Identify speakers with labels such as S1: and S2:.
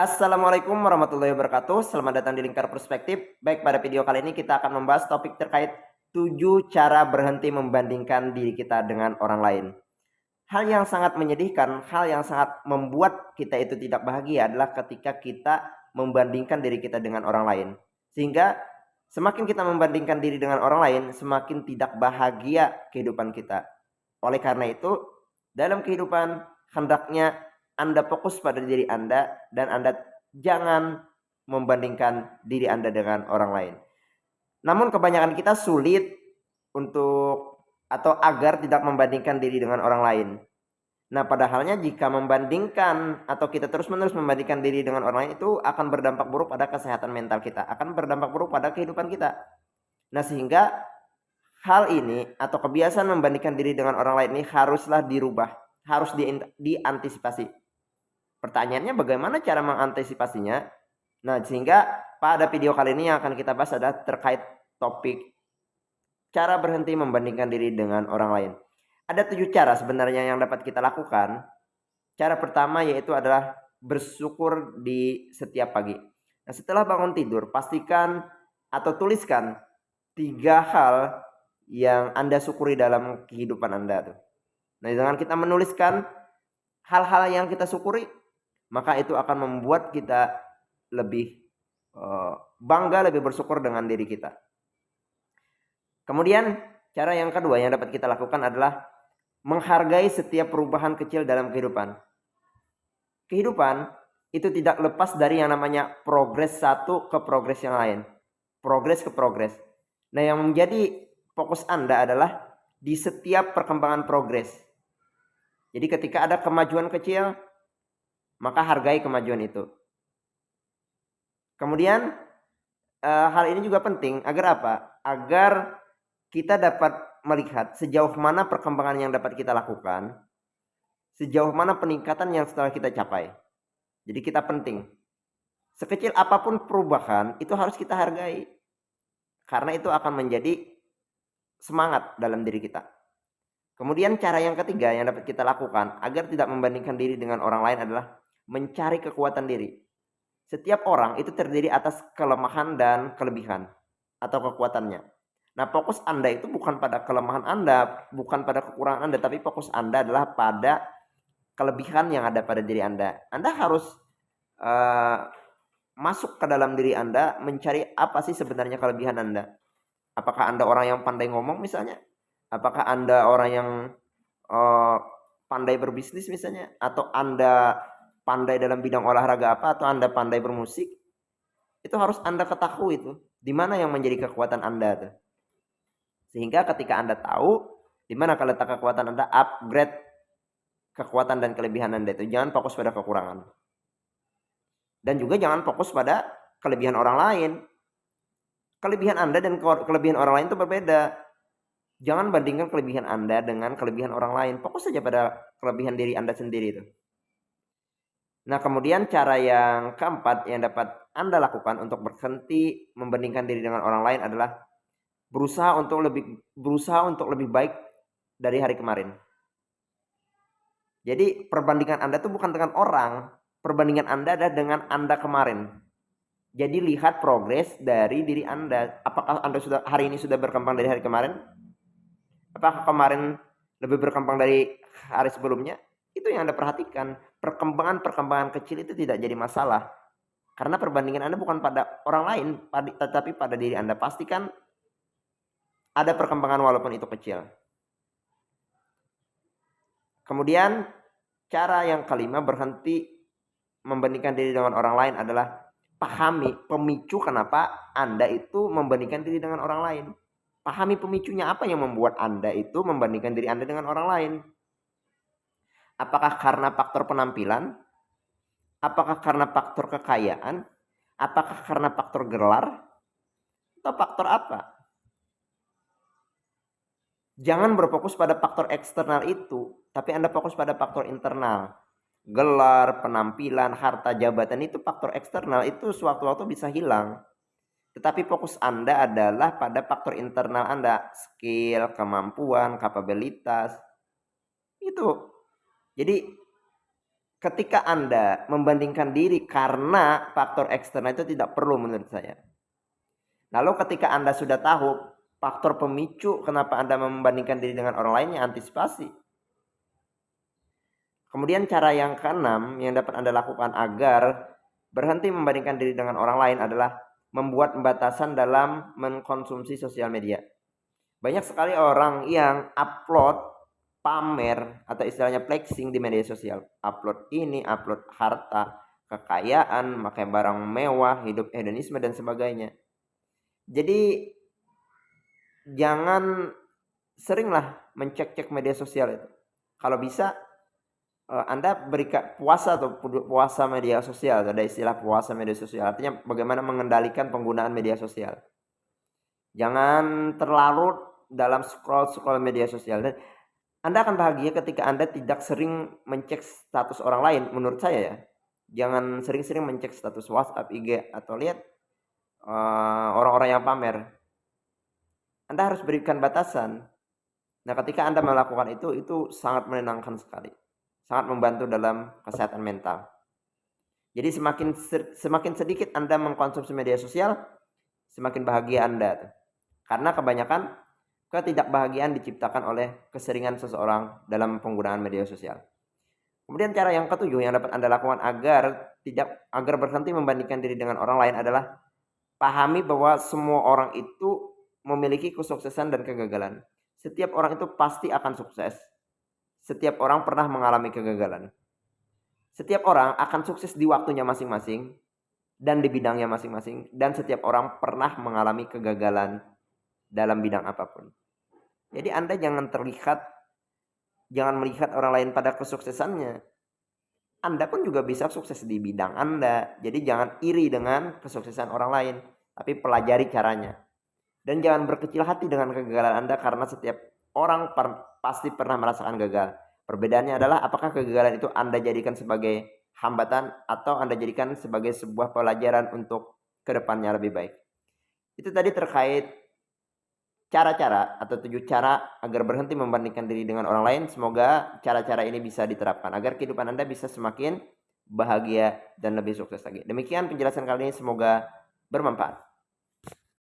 S1: Assalamualaikum warahmatullahi wabarakatuh. Selamat datang di Lingkar Perspektif. Baik, pada video kali ini kita akan membahas topik terkait 7 cara berhenti membandingkan diri kita dengan orang lain. Hal yang sangat menyedihkan, hal yang sangat membuat kita itu tidak bahagia adalah ketika kita membandingkan diri kita dengan orang lain. Sehingga semakin kita membandingkan diri dengan orang lain, semakin tidak bahagia kehidupan kita. Oleh karena itu, dalam kehidupan hendaknya Anda fokus pada diri Anda dan Anda jangan membandingkan diri Anda dengan orang lain. Namun kebanyakan kita sulit untuk atau agar tidak membandingkan diri dengan orang lain. Nah, padahalnya jika membandingkan atau kita terus-menerus membandingkan diri dengan orang lain itu akan berdampak buruk pada kesehatan mental kita, akan berdampak buruk pada kehidupan kita. Nah, sehingga hal ini atau kebiasaan membandingkan diri dengan orang lain ini haruslah dirubah, harus diantisipasi. Pertanyaannya bagaimana cara mengantisipasinya? Nah, sehingga pada video kali ini yang akan kita bahas adalah terkait topik cara berhenti membandingkan diri dengan orang lain. Ada 7 cara sebenarnya yang dapat kita lakukan. Cara pertama yaitu adalah bersyukur di setiap pagi. Nah, setelah bangun tidur, pastikan atau tuliskan 3 hal yang Anda syukuri dalam kehidupan Anda tuh. Nah, dengan kita menuliskan hal-hal yang kita syukuri, maka itu akan membuat kita lebih bangga, lebih bersyukur dengan diri kita. Kemudian cara yang kedua yang dapat kita lakukan adalah menghargai setiap perubahan kecil dalam kehidupan. Kehidupan itu tidak lepas dari yang namanya progres satu ke progres yang lain. Progres ke progres. Nah, yang menjadi fokus Anda adalah di setiap perkembangan progres. Jadi ketika ada kemajuan kecil, maka hargai kemajuan itu. Kemudian hal ini juga penting agar apa? Agar kita dapat melihat sejauh mana perkembangan yang dapat kita lakukan, sejauh mana peningkatan yang setelah kita capai. Jadi kita penting. Sekecil apapun perubahan itu harus kita hargai. Karena itu akan menjadi semangat dalam diri kita. Kemudian cara yang ketiga yang dapat kita lakukan agar tidak membandingkan diri dengan orang lain adalah mencari kekuatan diri. Setiap orang itu terdiri atas kelemahan dan kelebihan atau kekuatannya. Nah, fokus Anda itu bukan pada kelemahan Anda, bukan pada kekurangan Anda, tapi fokus Anda adalah pada kelebihan yang ada pada diri Anda. Anda harus masuk ke dalam diri Anda, mencari apa sih sebenarnya kelebihan Anda. Apakah Anda orang yang pandai ngomong misalnya? Apakah Anda orang yang pandai berbisnis misalnya? Atau Anda pandai dalam bidang olahraga apa? Atau Anda pandai bermusik? Itu harus Anda ketahui itu. Di mana yang menjadi kekuatan Anda tuh. Sehingga ketika Anda tahu di mana letak kekuatan Anda, upgrade kekuatan dan kelebihan Anda itu. Jangan fokus pada kekurangan. Dan juga jangan fokus pada kelebihan orang lain. Kelebihan Anda dan kelebihan orang lain itu berbeda. Jangan bandingkan kelebihan Anda dengan kelebihan orang lain. Fokus saja pada kelebihan diri Anda sendiri itu. Nah, kemudian cara yang keempat yang dapat Anda lakukan untuk berhenti membandingkan diri dengan orang lain adalah berusaha untuk lebih baik dari hari kemarin. Jadi perbandingan Anda itu bukan dengan orang, perbandingan Anda adalah dengan Anda kemarin. Jadi lihat progres dari diri Anda. Apakah Anda hari ini sudah berkembang dari hari kemarin? Apakah kemarin lebih berkembang dari hari sebelumnya? Itu yang Anda perhatikan. Perkembangan kecil itu tidak jadi masalah. Karena perbandingan Anda bukan pada orang lain, tetapi pada diri Anda. Pastikan ada perkembangan walaupun itu kecil. Kemudian cara yang kelima berhenti membandingkan diri dengan orang lain adalah pahami pemicu kenapa Anda itu membandingkan diri dengan orang lain. Pahami pemicunya apa yang membuat Anda itu membandingkan diri Anda dengan orang lain. Apakah karena faktor penampilan? Apakah karena faktor kekayaan? Apakah karena faktor gelar? Atau faktor apa? Jangan berfokus pada faktor eksternal itu, tapi Anda fokus pada faktor internal. Gelar, penampilan, harta, jabatan itu faktor eksternal, itu sewaktu-waktu bisa hilang. Tetapi fokus Anda adalah pada faktor internal Anda, skill, kemampuan, kapabilitas. Itu. Jadi ketika Anda membandingkan diri karena faktor eksternal itu tidak perlu menurut saya. Lalu ketika Anda sudah tahu faktor pemicu kenapa Anda membandingkan diri dengan orang lain, ya antisipasi. Kemudian cara yang keenam yang dapat Anda lakukan agar berhenti membandingkan diri dengan orang lain adalah membuat batasan dalam mengkonsumsi sosial media. Banyak sekali orang yang upload, pamer, atau istilahnya flexing di media sosial. Upload ini, upload harta, kekayaan, pakai barang mewah, hidup hedonisme, dan sebagainya. Jadi jangan seringlah mencek-cek media sosial itu. Kalau bisa Anda berikan puasa media sosial. Ada istilah puasa media sosial. Artinya bagaimana mengendalikan penggunaan media sosial. Jangan terlarut dalam scroll media sosial. Dan Anda akan bahagia ketika Anda tidak sering mencek status orang lain. Menurut saya ya. Jangan sering-sering mencek status WhatsApp, IG, atau lihat orang-orang yang pamer. Anda harus berikan batasan. Nah, ketika Anda melakukan itu sangat menenangkan sekali. Sangat membantu dalam kesehatan mental. Jadi semakin sedikit Anda mengkonsumsi media sosial, semakin bahagia Anda. Karena kebanyakan ketidakbahagiaan diciptakan oleh keseringan seseorang dalam penggunaan media sosial. Kemudian cara yang ketujuh yang dapat Anda lakukan agar berhenti membandingkan diri dengan orang lain adalah pahami bahwa semua orang itu memiliki kesuksesan dan kegagalan. Setiap orang itu pasti akan sukses. Setiap orang pernah mengalami kegagalan. Setiap orang akan sukses di waktunya masing-masing dan di bidangnya masing-masing. Dan setiap orang pernah mengalami kegagalan dalam bidang apapun. Jadi Anda jangan melihat orang lain pada kesuksesannya. Anda pun juga bisa sukses di bidang Anda. Jadi jangan iri dengan kesuksesan orang lain, tapi pelajari caranya. Dan jangan berkecil hati dengan kegagalan Anda karena setiap orang pasti pernah merasakan gagal. Perbedaannya adalah apakah kegagalan itu Anda jadikan sebagai hambatan atau Anda jadikan sebagai sebuah pelajaran untuk kedepannya lebih baik. Itu tadi terkait cara-cara atau 7 cara agar berhenti membandingkan diri dengan orang lain. Semoga cara-cara ini bisa diterapkan agar kehidupan Anda bisa semakin bahagia dan lebih sukses lagi. Demikian penjelasan kali ini, semoga bermanfaat.